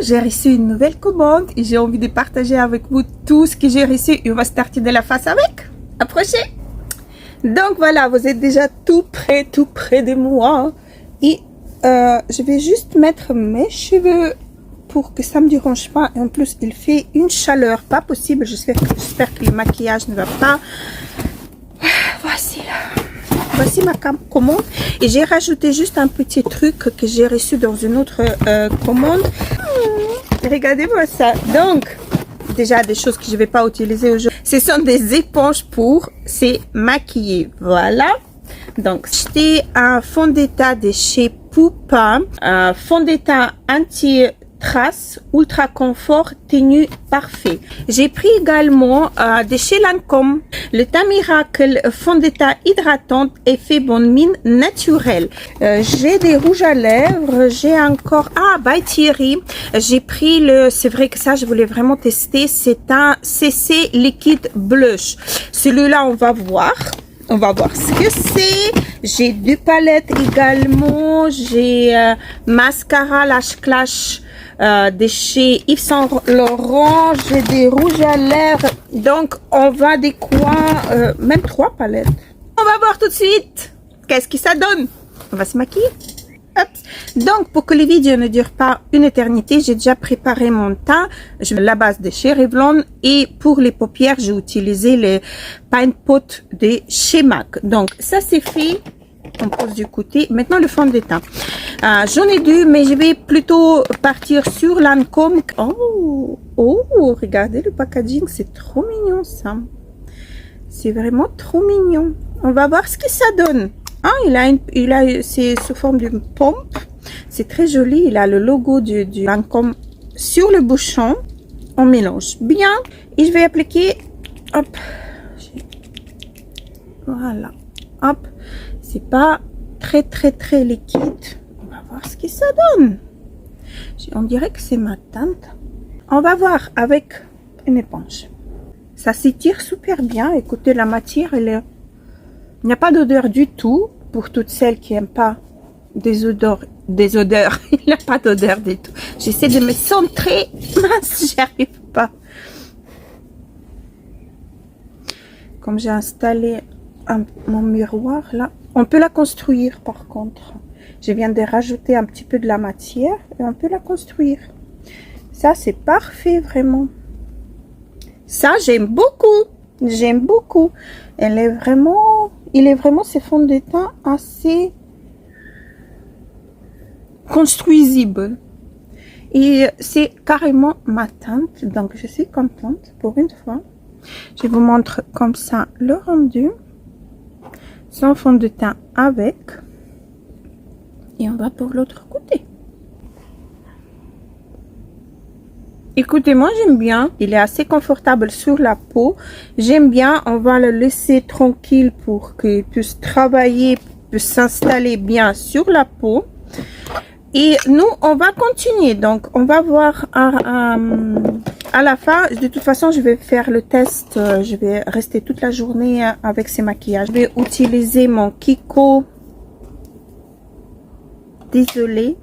j'ai reçu une nouvelle commande et j'ai envie de partager avec vous tout ce que j'ai reçu et on va starter de la face avec. Approchez. Donc voilà, vous êtes déjà tout près de moi. Et je vais juste mettre mes cheveux pour que ça me dérange pas. Et en plus, il fait une chaleur pas possible. J'espère que le maquillage ne va pas. Voici ma commande. Et j'ai rajouté juste un petit truc que j'ai reçu dans une autre commande. Regardez-moi ça. Donc, déjà des choses que je ne vais pas utiliser aujourd'hui. Ce sont des éponges pour se maquiller. Voilà. Donc, j'ai un fond de teint de chez Pupa. Un fond de teint anti-trace, ultra confort, tenue parfait. J'ai pris également de chez Lancôme le teint miracle fond de teint hydratant effet bonne mine naturelle. J'ai des rouges à lèvres. J'ai encore by Thierry. J'ai pris c'est vrai que ça je voulais vraiment tester. C'est un CC liquide blush. Celui-là on va voir. On va voir ce que c'est. J'ai du palette également. J'ai mascara Lash Clash de chez Yves Saint Laurent. J'ai des rouges à lèvres. Donc, on va des coins, même 3 palettes. On va voir tout de suite qu'est-ce que ça donne. On va se maquiller. Hop. Donc, pour que les vidéos ne durent pas une éternité, j'ai déjà préparé mon teint. La base de chez Revlon. Et pour les paupières, j'ai utilisé les Paint Pot de chez MAC. Donc, ça c'est fait. On pose du côté. Maintenant, le fond de teint. J'en ai deux, mais je vais plutôt partir sur Lancôme. Oh, regardez le packaging. C'est trop mignon, ça. C'est vraiment trop mignon. On va voir ce que ça donne. C'est sous forme d'une pompe. C'est très joli. Il a le logo du Lancôme sur le bouchon. On mélange bien. Et je vais appliquer. Hop. Voilà. Hop. C'est pas très liquide. On va voir ce que ça donne. On dirait que c'est ma teinte. On va voir avec une éponge. Ça s'étire super bien. Écoutez, la matière, il n'y a pas d'odeur du tout. Pour toutes celles qui n'aiment pas des odeurs. Il n'y a pas d'odeur du tout. J'essaie de me centrer. Mince, j'y arrive pas. Comme j'ai installé mon miroir là. On peut la construire par contre. Je viens de rajouter un petit peu de la matière et on peut la construire. Ça c'est parfait vraiment. Ça j'aime beaucoup. J'aime beaucoup. Il est vraiment ce fond de teint assez construisible. Et c'est carrément ma teinte. Donc je suis contente pour une fois. Je vous montre comme ça le rendu. Sans fond de teint avec. Et on va pour l'autre côté. Écoutez, moi j'aime bien. Il est assez confortable sur la peau. J'aime bien. On va le laisser tranquille pour qu'il puisse travailler, puisse s'installer bien sur la peau. Et nous, on va continuer. Donc, on va voir à la fin. De toute façon, je vais faire le test. Je vais rester toute la journée avec ces maquillages. Je vais utiliser mon Kiko. Désolée.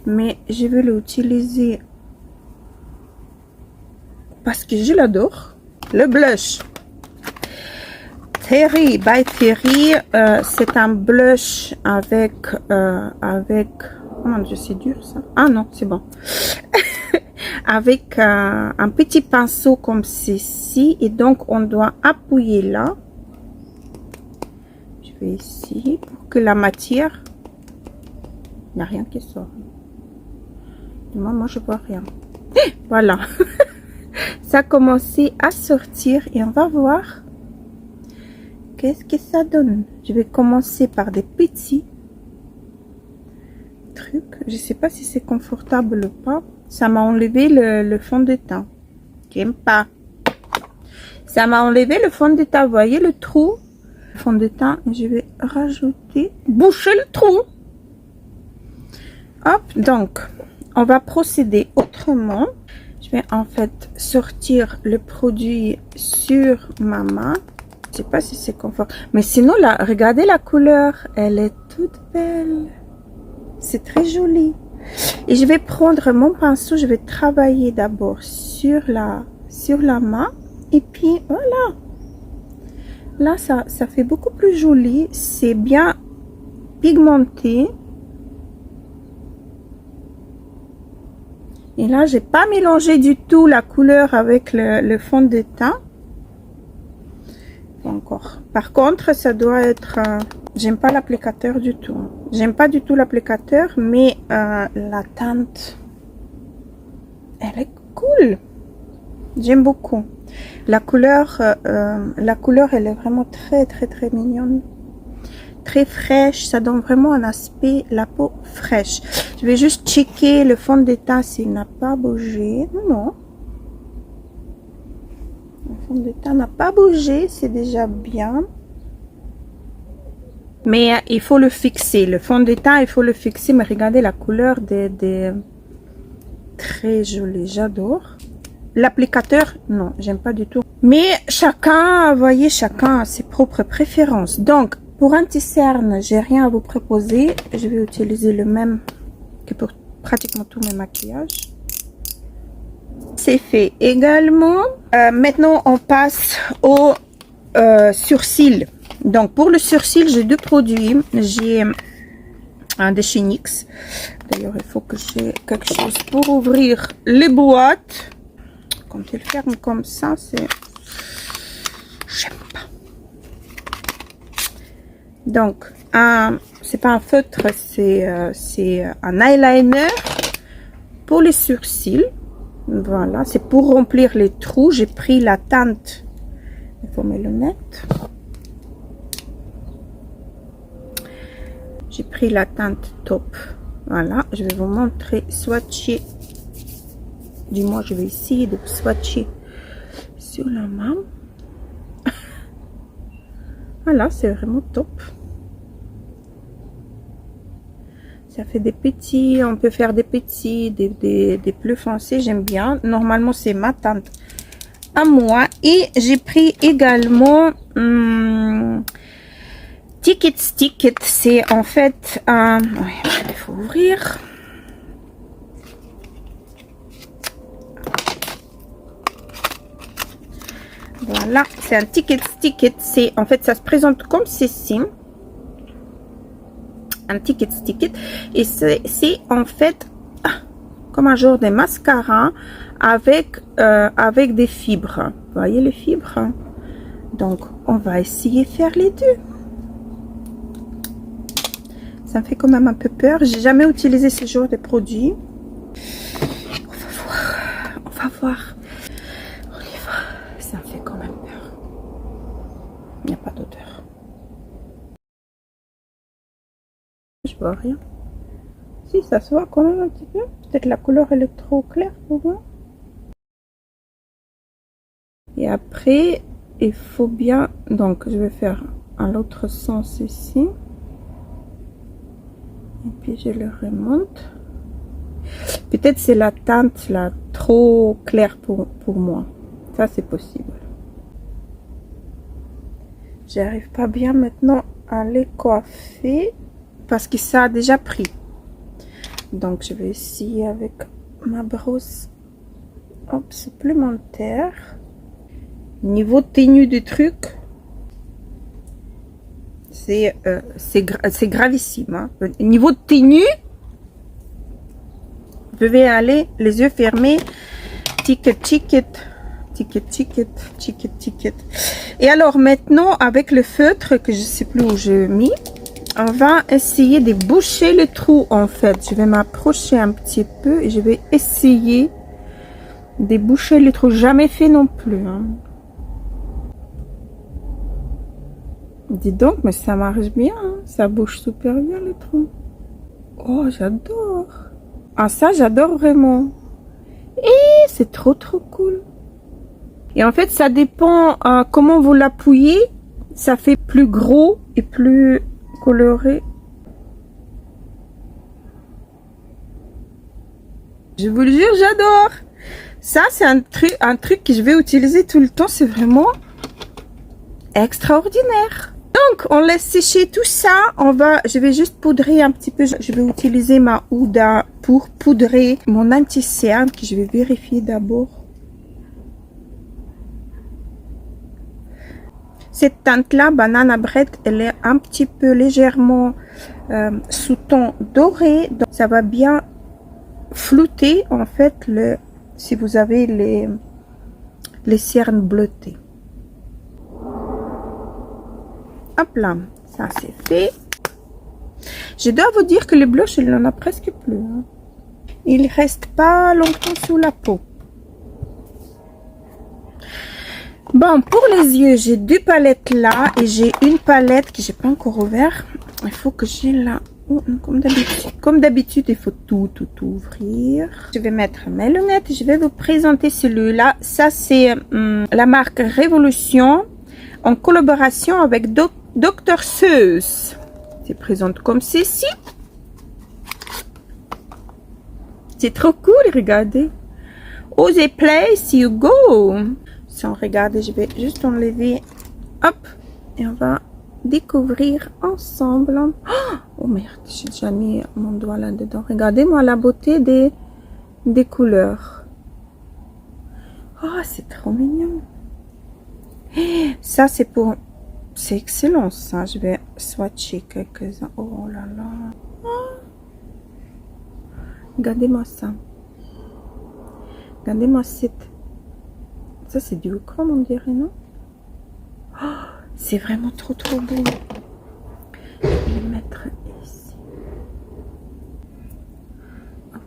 Mais je vais l'utiliser parce que je l'adore. Le blush. Thierry by Thierry, c'est un blush avec oh mon Dieu, c'est dur ça. Ah non, c'est bon. Avec un petit pinceau comme ceci et donc on doit appuyer là. Je vais ici pour que la matière, il n'y a rien qui sort. Moi je vois rien. Voilà. Ça a commencé à sortir et on va voir. Qu'est-ce que ça donne? Je vais commencer par des petits trucs. Je sais pas si c'est confortable ou pas. Ça m'a enlevé le fond de teint. J'aime pas. Ça m'a enlevé le fond de teint. Vous voyez le trou? Le fond de teint. Je vais rajouter. Boucher le trou. Hop. Donc, on va procéder autrement. Je vais en fait sortir le produit sur ma main. Je sais pas si c'est confort, mais sinon là, regardez la couleur, elle est toute belle, c'est très joli. Et je vais prendre mon pinceau, je vais travailler d'abord sur la main. Et puis voilà. Là, ça fait beaucoup plus joli. C'est bien pigmenté. Et là, j'ai pas mélangé du tout la couleur avec le fond de teint. Encore. Par contre, ça doit être... j'aime pas l'applicateur du tout. J'aime pas du tout l'applicateur, mais la teinte, elle est cool. J'aime beaucoup. La couleur, elle est vraiment très, très, très mignonne. Très fraîche. Ça donne vraiment un aspect, la peau fraîche. Je vais juste checker le fond de teint s'il n'a pas bougé. Non. Le fond de teint n'a pas bougé. C'est déjà bien. Mais il faut le fixer. Le fond de teint, il faut le fixer. Mais regardez la couleur des... Très jolie. J'adore. L'applicateur, non, j'aime pas du tout. Mais chacun, vous voyez, chacun a ses propres préférences. Donc, pour anti-cerne, j'ai rien à vous proposer. Je vais utiliser le même que pour pratiquement tous mes maquillages. C'est fait également. Maintenant, on passe au sourcil. Donc, pour le sourcil, j'ai deux produits. J'ai un de chez NYX. D'ailleurs, il faut que j'ai quelque chose pour ouvrir les boîtes. Quand il ferme comme ça, c'est... J'aime pas. Donc, c'est pas un feutre, c'est un eyeliner pour les sourcils. Voilà, c'est pour remplir les trous. J'ai pris la teinte. Il faut mes lunettes. J'ai pris la teinte Top. Voilà, je vais vous montrer swatcher. Du moins, je vais essayer de swatcher sur la main. Voilà, c'est vraiment top. Ça fait des petits, on peut faire des petits, des plus foncés, j'aime bien. Normalement, c'est ma teinte à moi. Et j'ai pris également Ticket. C'est en fait un... il faut ouvrir. Voilà, c'est un ticket. C'est en fait, ça se présente comme ceci. Un ticket. Et c'est en fait comme un genre de mascara avec des fibres. Vous voyez les fibres? Donc, on va essayer de faire les deux. Ça me fait quand même un peu peur. J'ai jamais utilisé ce genre de produit. On va voir. Ça me fait quand même peur. Il n'y a pas d'odeur. Je vois rien. Si, ça se voit quand même un petit peu. Peut-être la couleur elle est trop claire pour moi. Et après, il faut bien... Donc, je vais faire à l'autre sens ici. Et puis, je le remonte. Peut-être c'est la teinte là trop claire pour moi. Ça, c'est possible. J'arrive pas bien maintenant à les coiffer parce que ça a déjà pris. Donc, je vais essayer avec ma brosse supplémentaire. Niveau tenue du truc, c'est gravissime. Hein. Niveau de tenue, je vais aller les yeux fermés. Ticket. Et alors maintenant, avec le feutre que je sais plus où j'ai mis, on va essayer de boucher le trou en fait. Je vais m'approcher un petit peu et je vais essayer de boucher le trou. Jamais fait non plus. Hein. Dis donc, mais ça marche bien. Hein. Ça bouche super bien le trou. Oh, j'adore. Ah, ça, j'adore vraiment. Et c'est trop cool. Et en fait, ça dépend comment vous l'appuyez. Ça fait plus gros et plus coloré. Je vous le jure, j'adore. Ça, c'est un truc que je vais utiliser tout le temps. C'est vraiment extraordinaire. Donc, on laisse sécher tout ça. Je vais juste poudrer un petit peu. Je vais utiliser ma Huda pour poudrer mon anti-cerne que je vais vérifier d'abord. Cette teinte-là, Banana Bread, elle est un petit peu légèrement sous ton doré. Donc, ça va bien flouter, en fait, si vous avez les cernes bleutées. Hop là, ça c'est fait. Je dois vous dire que le blush, il n'en a presque plus. Hein. Il reste pas longtemps sous la peau. Bon, pour les yeux, j'ai deux palettes là et j'ai une palette que j'ai pas encore ouvert. Il faut que j'ai là, comme d'habitude, il faut tout ouvrir. Je vais mettre mes lunettes et je vais vous présenter celui-là. Ça, c'est la marque Révolution en collaboration avec Dr. Seuss. C'est présente comme ceci. C'est trop cool, regardez. Osez place you go. Sans regarder, je vais juste enlever. Hop. Et on va découvrir ensemble. Oh merde, j'ai déjà mis mon doigt là-dedans. Regardez-moi la beauté des couleurs. Oh, c'est trop mignon. Ça, c'est pour... C'est excellent, ça. Je vais swatcher quelques-uns. Oh là là. Oh. Regardez-moi ça. Regardez-moi cette... Ça, c'est du chrome, on dirait, non? Oh, c'est vraiment trop beau. Je vais le mettre ici. Hop.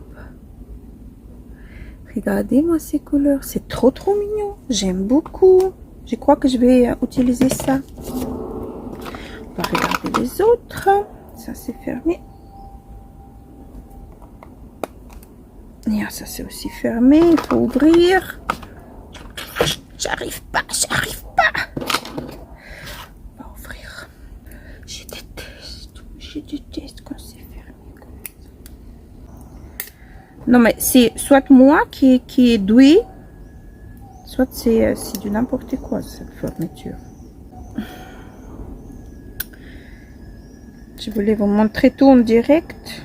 Regardez-moi ces couleurs. C'est trop mignon. J'aime beaucoup. Je crois que je vais utiliser ça. On va regarder les autres. Ça, c'est fermé. Et ça, c'est aussi fermé. Il faut ouvrir. J'arrive pas. On va ouvrir. Je déteste quand c'est fermé comme ça. Non, mais c'est soit moi qui est douée, soit c'est du n'importe quoi, cette fermeture. Je voulais vous montrer tout en direct.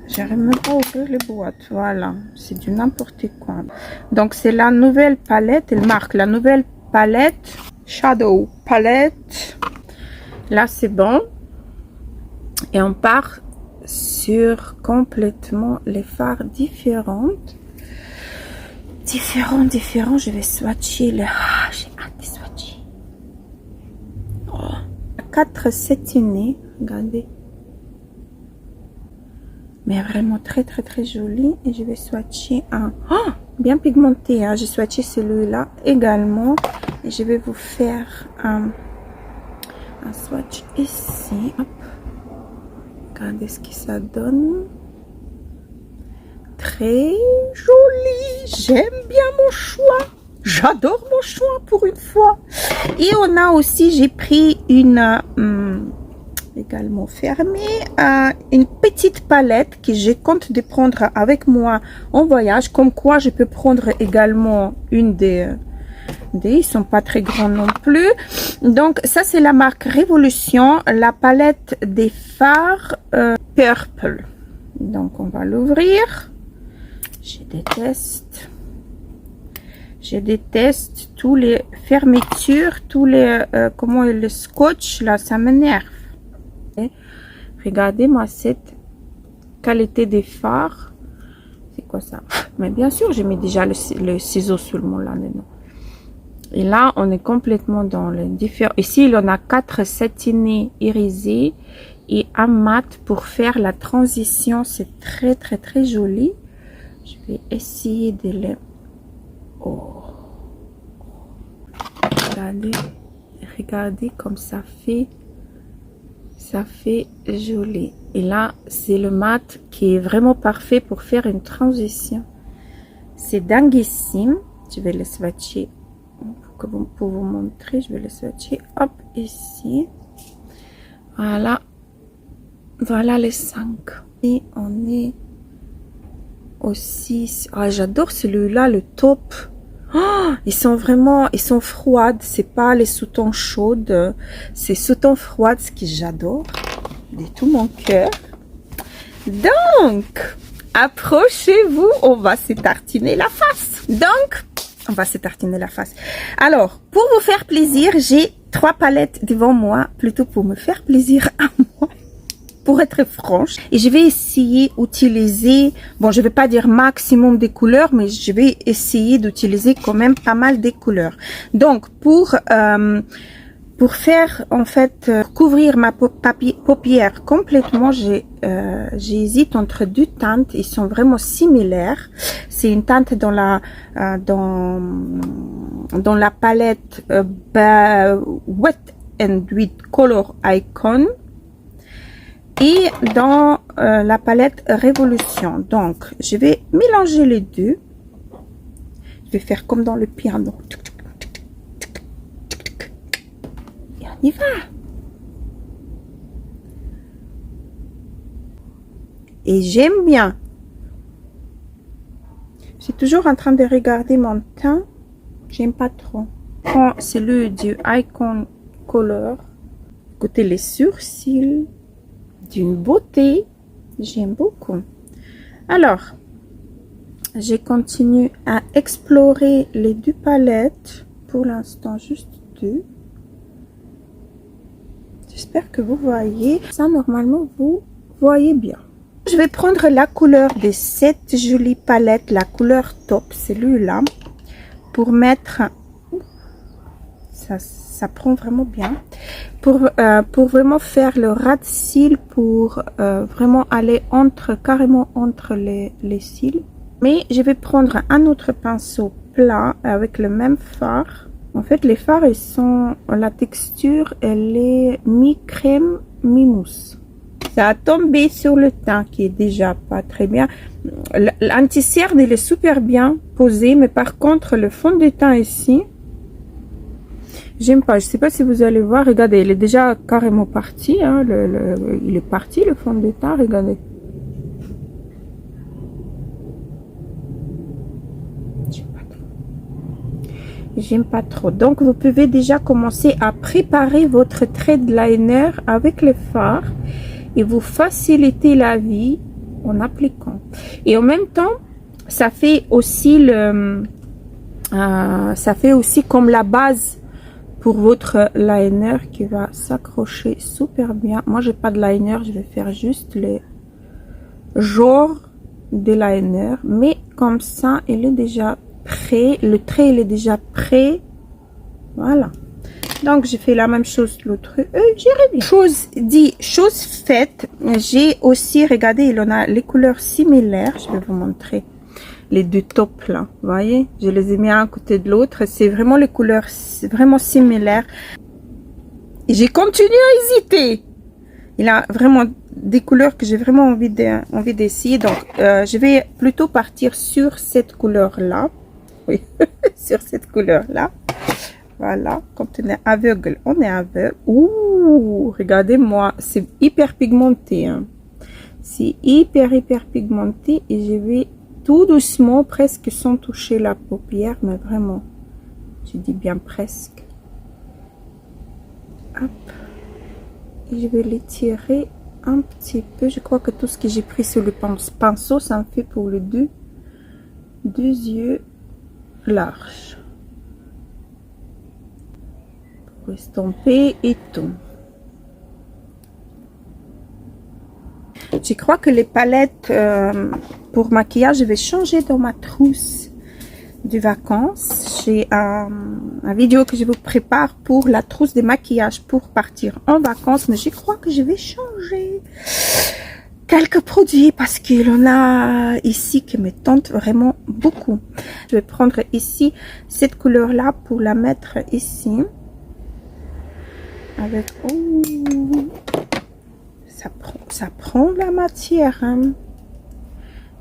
J'arrive même pas à ouvrir les boîtes. Voilà, c'est du n'importe quoi. Donc, c'est la nouvelle palette. Elle marque la nouvelle palette. Shadow Palette. Là, c'est bon. Et on part sur complètement les fards différentes. Différents. Je vais swatcher les... Ah, j'ai hâte de swatcher. Oh. 4 satinés. Regardez. Mais vraiment très joli. Et je vais swatcher un... Oh, bien pigmenté. Hein. J'ai swatché celui-là également. Et je vais vous faire un swatch ici. Hop. Regardez ce que ça donne. Très joli. J'aime bien mon choix. J'adore mon choix pour une fois. Et on a aussi, j'ai pris une... également fermée, une petite palette que je compte de prendre avec moi en voyage, comme quoi je peux prendre également une ils sont pas très grands non plus. Donc ça, c'est la marque Révolution, la palette des fards Purple. Donc on va l'ouvrir. Je déteste tous les fermetures, tous les comment le scotch là, ça m'énerve. Regardez-moi cette qualité des fards. C'est quoi ça? Mais bien sûr, j'ai mis déjà le ciseau seulement là-dedans. Et là, on est complètement dans les différents. Ici, il y en a 4 satinés irisés et un mat pour faire la transition. C'est très joli. Je vais essayer de les... Oh. Regardez comme ça fait. Ça fait joli. Et là, c'est le mat qui est vraiment parfait pour faire une transition. C'est dinguissime. Je vais le swatcher pour vous montrer. Je vais le swatcher. Hop, ici. Voilà. Voilà les 5. Et on est au 6. Ah, j'adore celui-là, le top. Oh, ils sont froides. C'est pas les sous-tons chaudes. C'est sous-tons froides, ce que j'adore de tout mon cœur. Donc, approchez-vous. On va se tartiner la face. Donc, on va se tartiner la face. Alors, pour vous faire plaisir, j'ai 3 palettes devant moi, plutôt pour me faire plaisir à moi, pour être franche. Et je vais essayer d'utiliser, bon, je vais pas dire maximum des couleurs, mais je vais essayer d'utiliser quand même pas mal des couleurs. Donc, pour faire, en fait, couvrir ma paupière complètement, j'hésite entre 2 teintes. Ils sont vraiment similaires. C'est une teinte dans la palette Wet and Wet Color Icon et dans la palette Révolution. Donc, je vais mélanger les deux. Je vais faire comme dans le piano. On y va. Et j'aime bien. Je suis toujours en train de regarder mon teint. J'aime pas trop. Quand c'est le du Icon Color, côté les sourcils, d'une beauté, j'aime beaucoup. Alors, je continue à explorer les 2 palettes. Pour l'instant, juste 2. J'espère que vous voyez. Ça, normalement, vous voyez bien. Je vais prendre la couleur de cette jolie palette, la couleur top, celui-là, pour mettre... Ça prend vraiment bien. Pour vraiment faire le ras de cils, pour vraiment aller carrément entre les cils. Mais je vais prendre un autre pinceau plat avec le même fard. En fait, les fards, ils sont, la texture, elle est mi-crème, mi-mousse. Ça a tombé sur le teint qui est déjà pas très bien. L'anti-cerne, il est super bien posé, mais par contre, le fond de teint ici, j'aime pas. Je sais pas si vous allez voir. Regardez, il est déjà carrément parti. Hein, il est parti, le fond de teint. Regardez. J'aime pas trop. Donc, vous pouvez déjà commencer à préparer votre trait de liner avec les fards et vous faciliter la vie en appliquant. Et en même temps, ça fait aussi comme la base pour votre liner qui va s'accrocher super bien. Moi, j'ai pas de liner, je vais faire juste les genres de liner, mais comme ça, il est déjà prêt. Le trait, il est déjà prêt. Voilà. Donc, j'ai fait la même chose l'autre. J'irai bien. Chose dit, chose faite. J'ai aussi, regardez, il en a les couleurs similaires. Je vais vous montrer les 2 tops là. Vous voyez, je les ai mis un côté de l'autre. C'est vraiment les couleurs vraiment similaires. Et j'ai continué à hésiter. Il a vraiment des couleurs que j'ai vraiment envie d'essayer. Donc, je vais plutôt partir sur cette couleur là. Oui, sur cette couleur là. Voilà, quand on est aveugle, on est aveugle. Ouh, regardez-moi, c'est hyper pigmenté. Hein. C'est hyper pigmenté et je vais tout doucement, presque sans toucher la paupière, mais vraiment, je dis bien presque. Hop. Et je vais l'étirer un petit peu. Je crois que tout ce que j'ai pris sur le pinceau, ça me fait pour les deux yeux larges. Pour estomper et tout. Je crois que les palettes pour maquillage, je vais changer dans ma trousse de vacances. J'ai un vidéo que je vous prépare pour la trousse de maquillage pour partir en vacances. Mais je crois que je vais changer quelques produits parce qu'il y en a ici qui me tentent vraiment beaucoup. Je vais prendre ici cette couleur là pour la mettre ici. Avec... Ouh, ça prend la matière. Hein.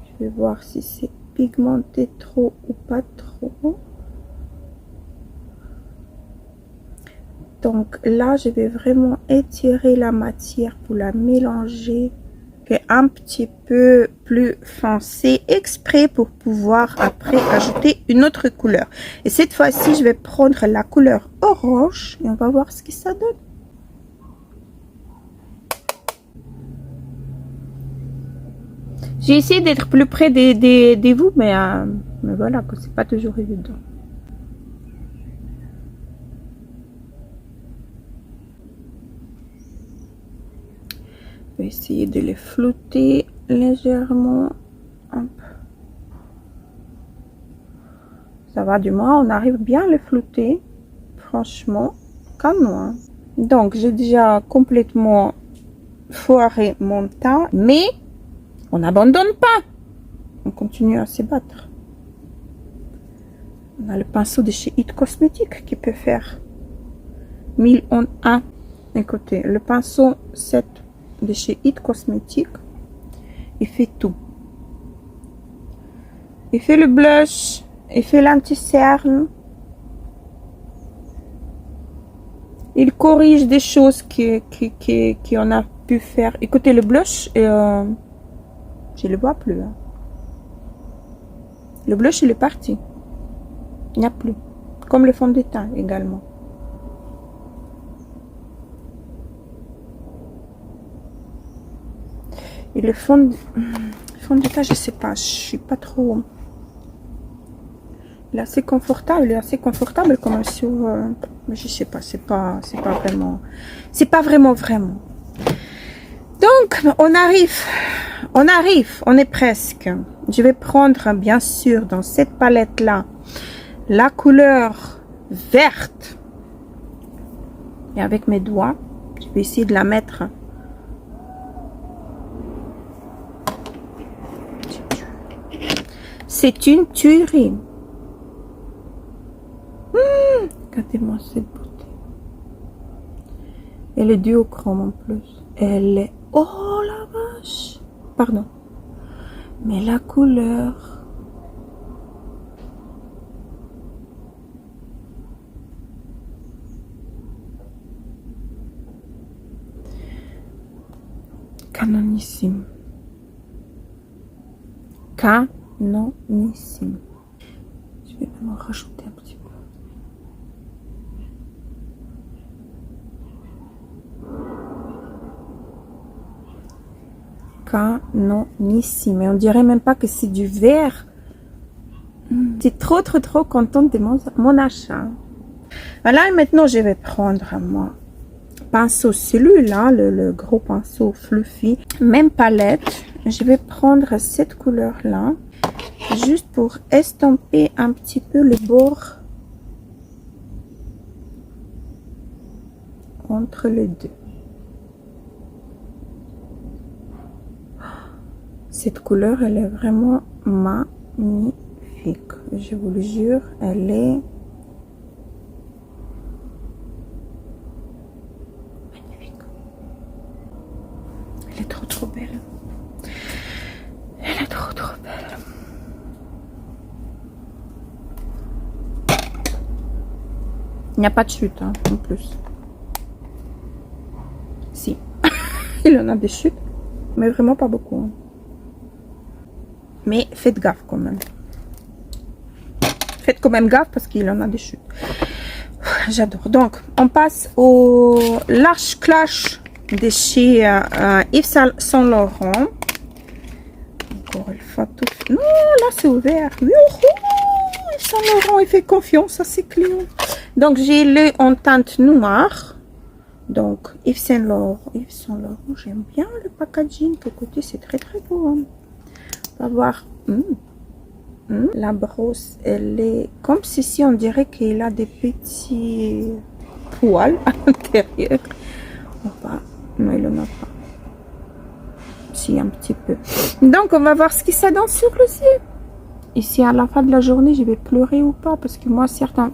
Je vais voir si c'est pigmenté trop ou pas trop. Donc là, je vais vraiment étirer la matière pour la mélanger est un petit peu plus foncé exprès pour pouvoir après ajouter une autre couleur. Et cette fois-ci, je vais prendre la couleur orange et on va voir ce que ça donne. J'ai essayé d'être plus près des vous, mais voilà, c'est pas toujours évident. Je vais essayer de les flouter légèrement. Hop. Ça va, du moins, on arrive bien à les flouter. Franchement, canon. Hein. Donc, j'ai déjà complètement foiré mon temps, mais on n'abandonne pas. On continue à se battre. On a le pinceau de chez It Cosmetics qui peut faire 1000 en 1. Écoutez, le pinceau 7 de chez It Cosmetics, il fait tout. Il fait le blush, il fait l'anti-cerne, il corrige des choses qu'on a pu faire. Écoutez, le blush, je le vois plus. Hein. Le blush, il est parti. Il n'y a plus. Comme le fond de teint également. Et le fond de teint, je sais pas, je suis pas trop. Il est assez confortable comme sur. Mais je sais pas, c'est pas vraiment. C'est pas vraiment. Donc, on est presque. Je vais prendre, bien sûr, dans cette palette là, la couleur verte. Et avec mes doigts, je vais essayer de la mettre. C'est une tuerie. Regardez-moi cette beauté. Elle est duochrome en plus. Elle est... Oh la vache. Pardon. Mais la couleur... Canonissime. Canonissime. Je vais même en rajouter un petit peu. Canonissime. Et on dirait même pas que c'est du vert. C'est trop contente de mon achat. Voilà, et maintenant je vais prendre mon pinceau, celui-là, le gros pinceau fluffy, même palette. Je vais prendre cette couleur-là, juste pour estomper un petit peu le bord entre les deux. Cette couleur, elle est vraiment magnifique. Je vous le jure, elle est magnifique. Elle est trop belle. Elle est trop belle. Il n'y a pas de chute, hein, en plus. Si. Il y en a des chutes, mais vraiment pas beaucoup. Hein. Mais faites gaffe quand même. Faites quand même gaffe parce qu'il en a des chutes. J'adore. Donc, on passe au Lash Clash de chez Yves Saint Laurent. Encore une fois, tout. Non, là c'est ouvert. Yves Saint Laurent, il fait confiance à ses clients. Donc, j'ai le en teinte noire. Donc, Yves Saint Laurent, j'aime bien le packaging. Écoutez, c'est très beau. Hein. On va voir. La brosse, elle est comme si on dirait qu'il a des petits poils à l'intérieur. Non, il en a pas. Si, un petit peu. Donc, on va voir ce qui ça donne sur le yeux. Ici, à la fin de la journée, je vais pleurer ou pas. Parce que moi, certains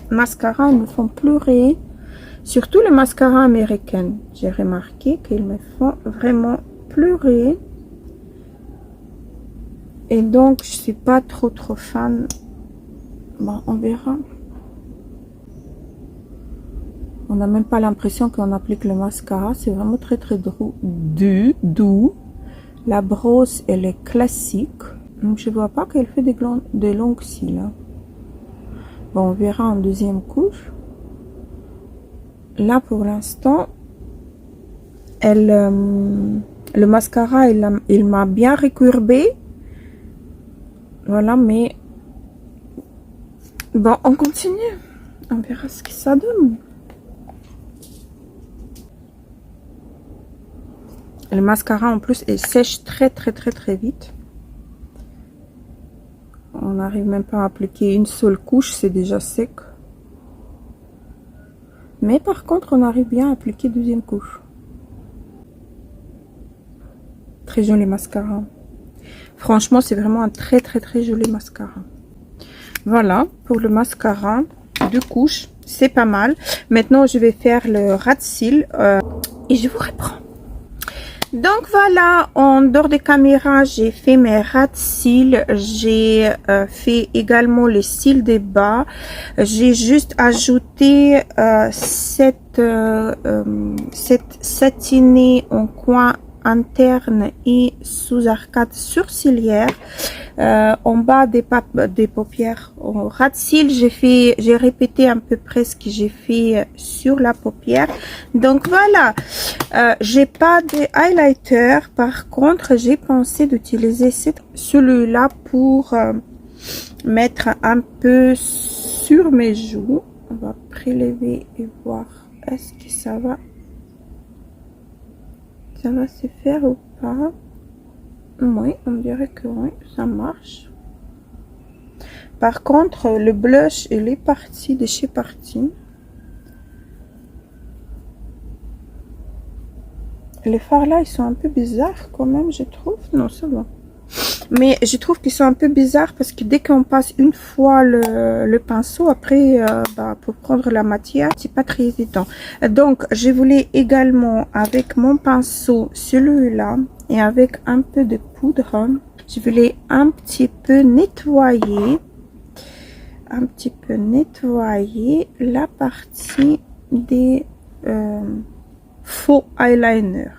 mascaras me font pleurer. Surtout les mascaras américains. J'ai remarqué qu'ils me font vraiment pleurer. Et donc, je suis pas trop fan. Bon, on verra. On n'a même pas l'impression qu'on applique le mascara. C'est vraiment très très doux. La brosse, elle est classique. Donc je vois pas qu'elle fait des longues cils. Hein. Bon, on verra en deuxième couche. Là, pour l'instant, le mascara, il m'a bien recourbé. Voilà, mais bon, on continue. On verra ce que ça donne. Le mascara en plus, il sèche très vite. On n'arrive même pas à appliquer une seule couche, c'est déjà sec. Mais par contre, on arrive bien à appliquer deuxième couche. Très joli mascara. Franchement, c'est vraiment un très joli mascara. Voilà, pour le mascara, 2 couches, c'est pas mal. Maintenant, je vais faire le ras de cils et je vous reprends. Donc voilà, en dehors des caméras, j'ai fait mes ras de cils. J'ai fait également les cils des bas. J'ai juste ajouté cette satinée en coin interne et sous arcade sourcilière. En bas des paupières, au ras de cils, j'ai répété à peu près ce que j'ai fait sur la paupière. Donc voilà, j'ai pas de highlighter. Par contre, j'ai pensé d'utiliser celui-là pour mettre un peu sur mes joues. On va prélever et voir est-ce que ça va se faire ou pas. Oui, on dirait que oui, ça marche. Par contre, le blush, il est parti de chez Parti. Les fards là, ils sont un peu bizarres quand même, je trouve. Non, ça va. Mais je trouve qu'ils sont un peu bizarres parce que dès qu'on passe une fois le pinceau, après, pour prendre la matière, c'est pas très évident. Donc, je voulais également, avec mon pinceau, celui-là, et avec un peu de poudre, je voulais un petit peu nettoyer la partie des faux eyeliner.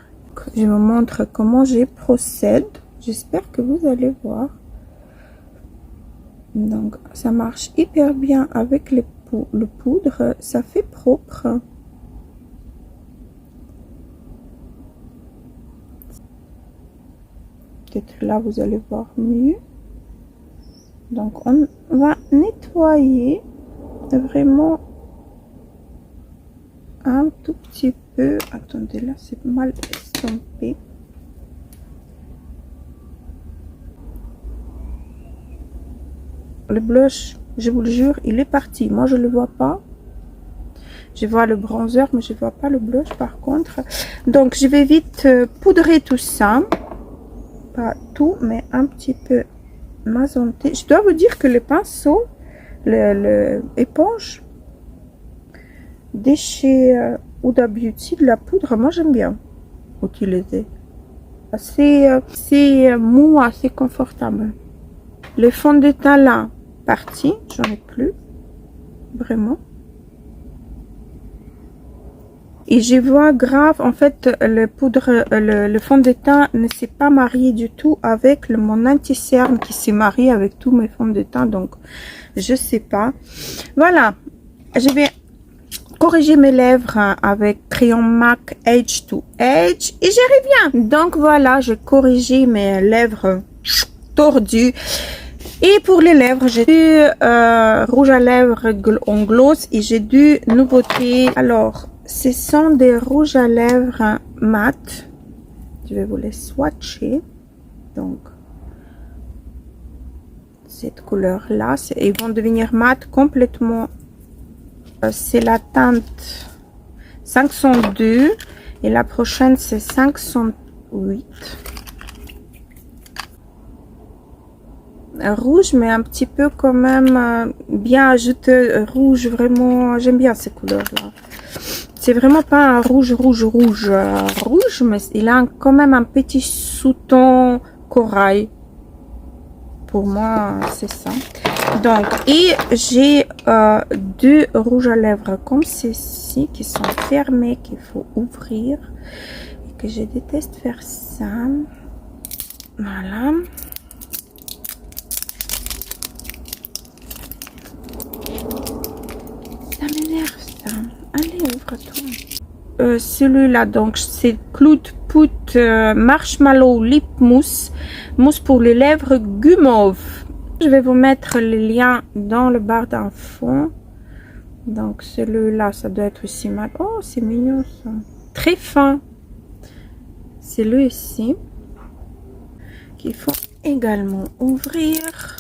Je vous montre comment je procède. J'espère que vous allez voir. Donc ça marche hyper bien avec le poudre, ça fait propre. Peut-être là vous allez voir mieux. Donc on va nettoyer vraiment un tout petit peu. Attendez, là c'est mal estampé. Le blush, je vous le jure, il est parti. Moi je le vois pas. Je vois le bronzer, mais je vois pas le blush par contre. Donc je vais vite poudrer tout ça. Pas tout, mais un petit peu m'azonter. Je dois vous dire que le pinceau, le éponge de chez Huda Beauty, de la poudre, moi j'aime bien utiliser. C'est mou, assez confortable. Le fond de teint là, parti, j'en ai plus, vraiment. Et je vois grave, en fait, le fond de teint ne s'est pas marié du tout avec mon anti-cerne qui s'est marié avec tous mes fonds de teint, donc je sais pas. Voilà, je vais corriger mes lèvres avec crayon MAC Age to Age et j'y reviens. Donc voilà, j'ai corrigé mes lèvres tordues. Et pour les lèvres, j'ai du rouge à lèvres en gloss et j'ai du nouveauté. Alors, ce sont des rouges à lèvres mat. Je vais vous les swatcher. Donc, cette couleur-là, ils vont devenir mat complètement. C'est la teinte 502 et la prochaine c'est 508. Rouge, mais un petit peu quand même bien ajouté. Rouge, vraiment, j'aime bien ces couleurs-là. C'est vraiment pas un rouge, mais il a quand même un petit sous-ton corail. Pour moi, c'est ça. Donc, et j'ai deux rouges à lèvres comme ceci qui sont fermés, qu'il faut ouvrir. Et que je déteste faire ça. Voilà. Ça m'énerve ça. Allez, ouvre-toi. Celui-là, donc, c'est Cloud Put Marshmallow Lip Mousse. Mousse pour les lèvres guimauve. Je vais vous mettre les liens dans le barre d'infos. Donc, celui-là, ça doit être aussi mal. Oh, c'est mignon ça. Très fin. C'est lui ici. Qu'il faut également ouvrir.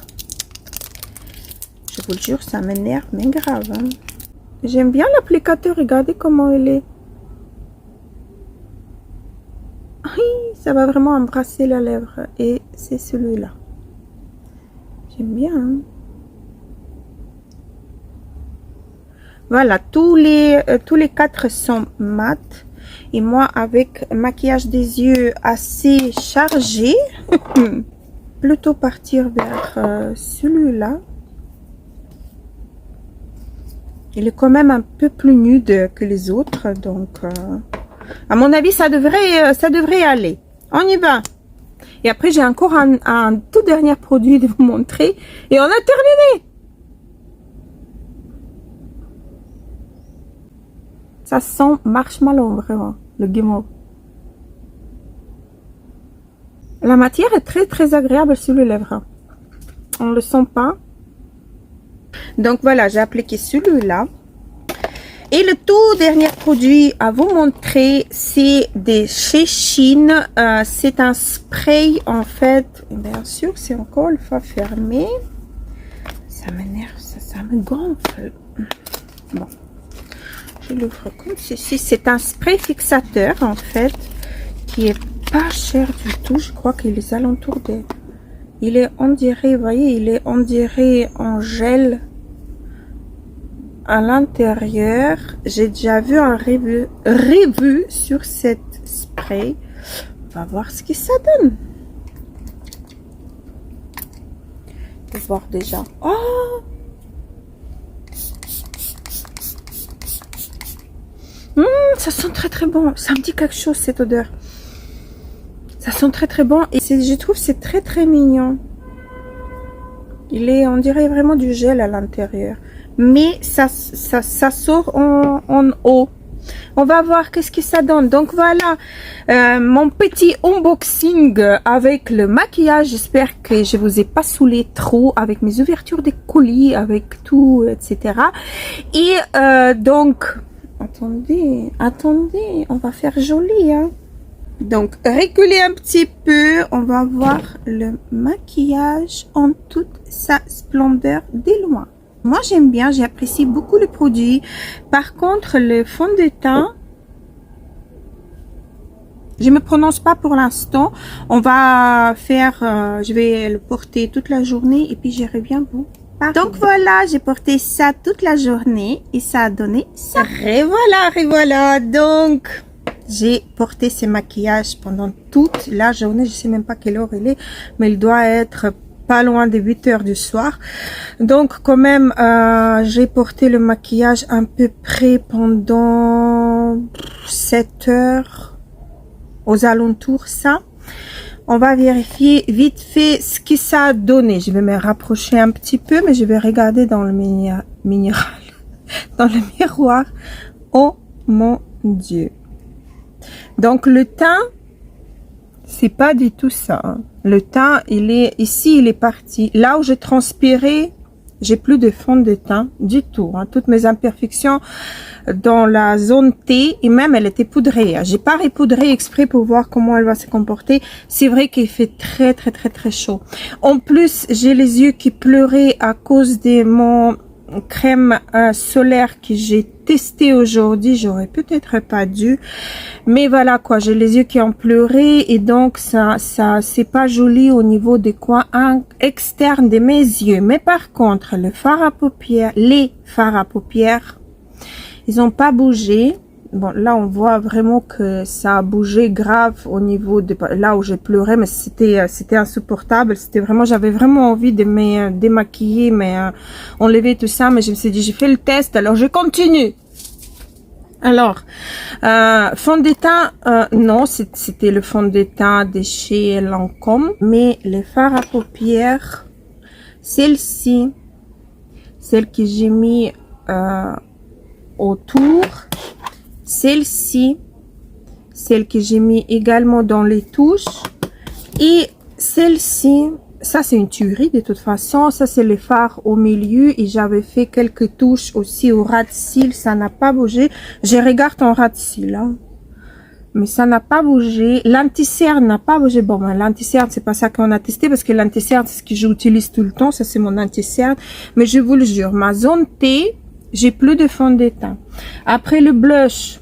Je vous le jure, ça m'énerve, mais grave. Hein. J'aime bien l'applicateur. Regardez comment il est. Oui, ça va vraiment embrasser la lèvre. Et c'est celui-là. J'aime bien. Hein. Voilà, tous les 4 sont mat. Et moi, avec maquillage des yeux assez chargé, plutôt partir vers celui-là. Il est quand même un peu plus nude que les autres. Donc, à mon avis, ça devrait aller. On y va. Et après, j'ai encore un tout dernier produit de vous montrer. Et on a terminé. Ça sent marshmallow, vraiment, le guimauve. La matière est très, très agréable sur les lèvres. On ne le sent pas. Donc, voilà, j'ai appliqué celui-là. Et le tout dernier produit à vous montrer, c'est des chez Shein. C'est un spray, en fait. Bien sûr, c'est encore une fois fermé. Ça m'énerve, ça me gonfle. Bon. Je l'ouvre comme ceci. C'est un spray fixateur en fait qui est pas cher du tout. Je crois qu'il est alentours de... Il est, on dirait, vous voyez, il est, on dirait en gel à l'intérieur. J'ai déjà vu un revue sur cette spray. On va voir ce que ça donne. On va voir déjà. Oh! Ça sent très très bon. Ça me dit quelque chose cette odeur. Ça sent très très bon et je trouve c'est très très mignon. Il est, on dirait vraiment du gel à l'intérieur. Mais ça sort en haut. On va voir qu'est-ce que ça donne. Donc voilà mon petit unboxing avec le maquillage. J'espère que je vous ai pas saoulé trop avec mes ouvertures de colis, avec tout, etc. Et donc... Attendez, on va faire joli, hein. Donc, reculer un petit peu, on va voir le maquillage en toute sa splendeur de loin. Moi, j'aime bien, j'apprécie beaucoup le produit. Par contre, le fond de teint, je me prononce pas pour l'instant. On va faire, je vais le porter toute la journée et puis je reviens vous. Donc voilà, j'ai porté ça toute la journée et ça a donné ça. Et voilà. Donc, j'ai porté ce maquillage pendant toute la journée. Je sais même pas quelle heure il est, mais il doit être pas loin de 8 heures du soir. Donc, quand même, j'ai porté le maquillage à peu près pendant 7 heures aux alentours, ça. On va vérifier vite fait ce que ça a donné. Je vais me rapprocher un petit peu, mais je vais regarder dans le dans le miroir. Oh mon Dieu. Donc le teint, c'est pas du tout ça. Hein. Le teint, il est ici, il est parti. Là où j'ai transpiré, j'ai plus de fond de teint du tout. Hein. Toutes mes imperfections dans la zone T, et même elle était poudrée. J'ai pas repoudré exprès pour voir comment elle va se comporter. C'est vrai qu'il fait très chaud. En plus, j'ai les yeux qui pleuraient à cause de mon crème solaire que j'ai testé aujourd'hui. J'aurais peut-être pas dû, mais voilà quoi, j'ai les yeux qui ont pleuré et donc ça c'est pas joli au niveau des coins externes de mes yeux. Mais par contre, les fards à paupières, ils ont pas bougé. bon, là, on voit vraiment que ça a bougé grave au niveau de là où j'ai pleuré, mais c'était insupportable. C'était vraiment, j'avais vraiment envie de me démaquiller, mais enlever tout ça. Mais je me suis dit, j'ai fait le test, alors je continue. Alors, fond de teint, non, c'était le fond de teint de chez Lancôme, mais les fards à paupières, celle-ci, celle que j'ai mis autour, celle-ci, celle que j'ai mis également dans les touches, et celle-ci, ça c'est une tuerie de toute façon, ça c'est les fards au milieu, et j'avais fait quelques touches aussi au ras de cils, ça n'a pas bougé. Je regarde en ras de cils, hein, mais ça n'a pas bougé. L'anti-cerne n'a pas bougé. Bon, ben, l'anti-cerne, c'est pas ça qu'on a testé, parce que l'anti-cerne, c'est ce que j'utilise tout le temps, ça c'est mon anti-cerne, mais je vous le jure, ma zone T, j'ai plus de fond de teint. Après le blush,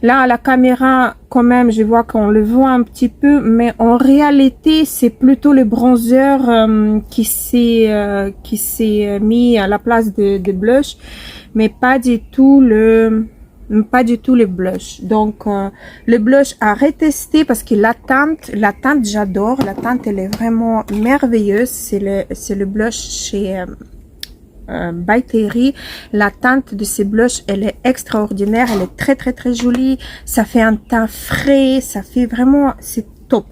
là, à la caméra, quand même, je vois qu'on le voit un petit peu, mais en réalité, c'est plutôt le bronzer qui s'est mis à la place de blush, mais pas du tout le blush. Donc, le blush à retester, parce que la teinte, j'adore. La teinte, elle est vraiment merveilleuse. C'est le blush chez By Terry. La teinte de ces blushs, elle est extraordinaire, elle est très très très jolie, ça fait un teint frais, ça fait vraiment, c'est top.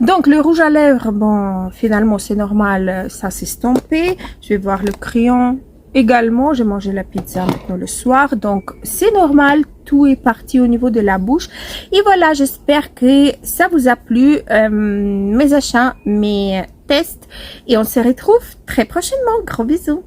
Donc le rouge à lèvres, bon, finalement c'est normal, ça s'est estompé. Je vais voir le crayon également, j'ai mangé la pizza maintenant le soir, donc c'est normal, tout est parti au niveau de la bouche. Et voilà, j'espère que ça vous a plu, mes achats, mes tests, et on se retrouve très prochainement. Gros bisous.